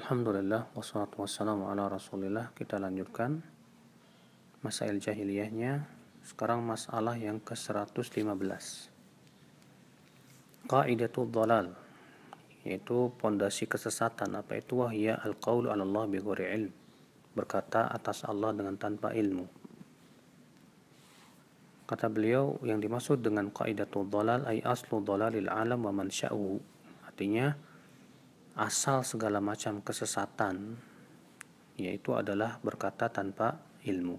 Alhamdulillah, wassalatu wassalamu ala rasulillah. Kita lanjutkan masail jahiliyahnya. Sekarang masalah yang ke-115, Qaidatul dhalal, yaitu pondasi kesesatan. Apa itu? Wahya al-qawlu ala Allah bi ghairi ilm, berkata atas Allah dengan tanpa ilmu. Kata beliau, yang dimaksud dengan qaidatul dhalal ay aslu dhalalil alam wa mansya'uhu, artinya asal segala macam kesesatan yaitu adalah berkata tanpa ilmu.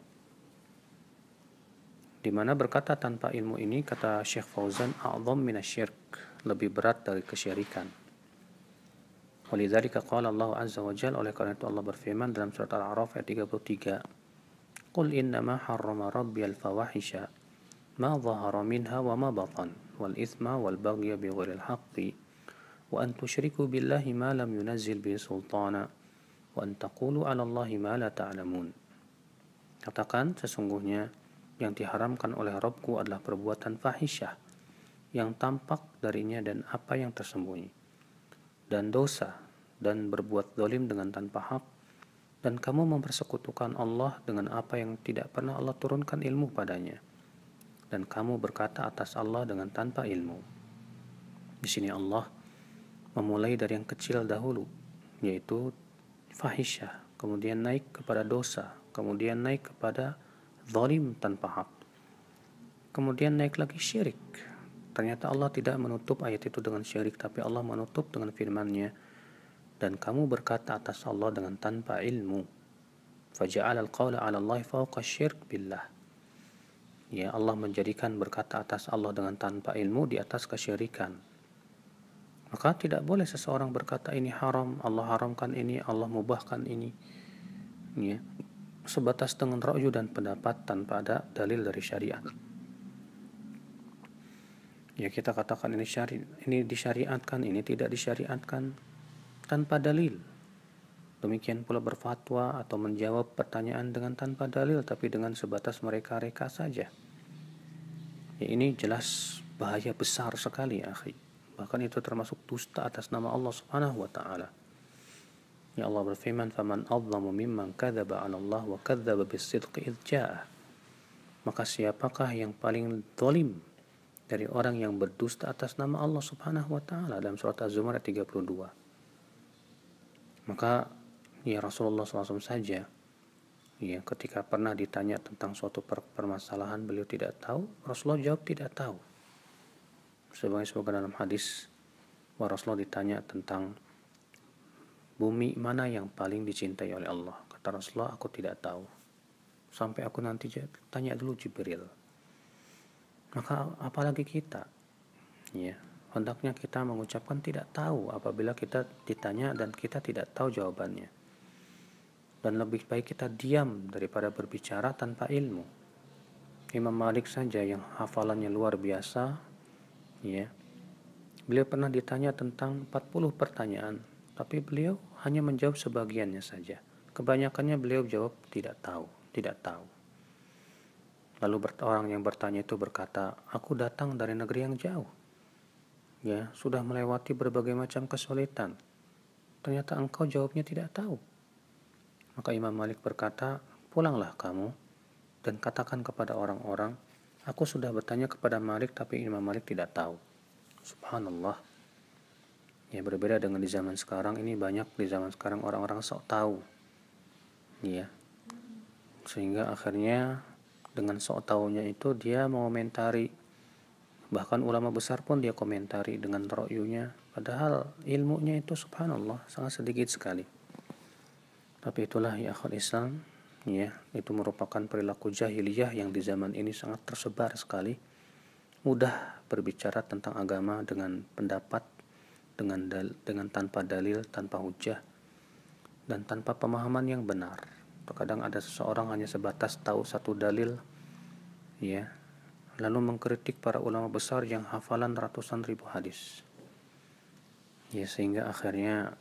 Di mana berkata tanpa ilmu ini, kata Syekh Fauzan, a'dham minasyirk, lebih berat dari kesyirikan. Walidzalika qala Allah azza wa jalla, oleh karena itu Allah berfirman dalam surat Al-A'raf ayat 33, Qul innama harrama rabbiyal fawahisha ma dhahara minha wa ma batan wal ithma wal baghya bighairil haqqi wa an tusyriku billahi ma lam yunazzil bihi sultana wa an taqulu 'ala Allahi ma la ta'lamun. Katakan, sesungguhnya yang diharamkan oleh Rabbku adalah perbuatan fahisyah yang tampak darinya dan apa yang tersembunyi, dan dosa, dan berbuat zalim dengan tanpa hak, dan kamu mempersekutukan Allah dengan apa yang tidak pernah Allah turunkan ilmu padanya, dan kamu berkata atas Allah dengan tanpa ilmu. Di sini Allah memulai dari yang kecil dahulu, yaitu fahisyah, kemudian naik kepada dosa, kemudian naik kepada zalim tanpa hak, kemudian naik lagi syirik. Ternyata Allah tidak menutup ayat itu dengan syirik, tapi Allah menutup dengan firman-Nya, dan kamu berkata atas Allah dengan tanpa ilmu. Faja'ala al-qawla 'ala Allah fawqa syirk billah. Ya, Allah menjadikan berkata atas Allah dengan tanpa ilmu di atas kesyirikan. Maka tidak boleh seseorang berkata ini haram, Allah haramkan ini, Allah mubahkan ini, ya, sebatas dengan ra'yu dan pendapat tanpa ada dalil dari syariat. Ya, kita katakan ini disyariatkan, ini tidak disyariatkan tanpa dalil. Demikian pula berfatwa atau menjawab pertanyaan dengan tanpa dalil, tapi dengan sebatas mereka-reka saja. Ya, ini jelas bahaya besar sekali, ya akhi. Bahkan itu termasuk dusta atas nama Allah Subhanahu wa taala. Ya, Allah berfirman, "Faman adzamu mimman kadzaba 'ala Allah wa kadzdzaba bis-sidqi idz ja'ah." Maka siapakah yang paling zalim dari orang yang berdusta atas nama Allah Subhanahu wa taala, dalam surat Az-Zumar 32. Maka ya Rasulullah SAW saja, ya, ketika pernah ditanya tentang suatu permasalahan beliau tidak tahu, Rasulullah jawab tidak tahu. Sebagaimana dalam hadis bahwa Rasulullah ditanya tentang bumi mana yang paling dicintai oleh Allah. Kata Rasulullah, aku tidak tahu. Sampai aku nanti tanya dulu Jibril. Maka apalagi kita, ya, hendaknya kita mengucapkan tidak tahu apabila kita ditanya dan kita tidak tahu jawabannya. Dan lebih baik kita diam daripada berbicara tanpa ilmu. Imam Malik saja yang hafalannya luar biasa, ya, beliau pernah ditanya tentang 40 pertanyaan, tapi beliau hanya menjawab sebagiannya saja. Kebanyakannya beliau jawab tidak tahu, tidak tahu. Lalu orang yang bertanya itu berkata, aku datang dari negeri yang jauh, ya, sudah melewati berbagai macam kesulitan. Ternyata engkau jawabnya tidak tahu. Maka Imam Malik berkata, pulanglah kamu dan katakan kepada orang-orang, aku sudah bertanya kepada Malik, tapi Imam Malik tidak tahu. Subhanallah. Ya, berbeda dengan di zaman sekarang. Ini banyak di zaman sekarang orang-orang sok tahu, ya, sehingga akhirnya dengan sok tahunya itu dia mengomentari, bahkan ulama besar pun dia komentari dengan ra'yunya, padahal ilmunya itu subhanallah sangat sedikit sekali. Tapi itulah ya akhul Islam, ya, itu merupakan perilaku jahiliyah yang di zaman ini sangat tersebar sekali. Mudah berbicara tentang agama dengan pendapat, dengan tanpa dalil, tanpa hujah, dan tanpa pemahaman yang benar. Terkadang ada seseorang hanya sebatas tahu satu dalil, ya, lalu mengkritik para ulama besar yang hafalan ratusan ribu hadis, ya, sehingga akhirnya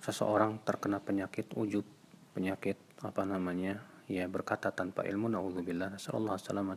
seseorang terkena penyakit ujub, penyakit ya, berkata tanpa ilmu. Na'udzubillah, nasallallahu alaihi wasallam.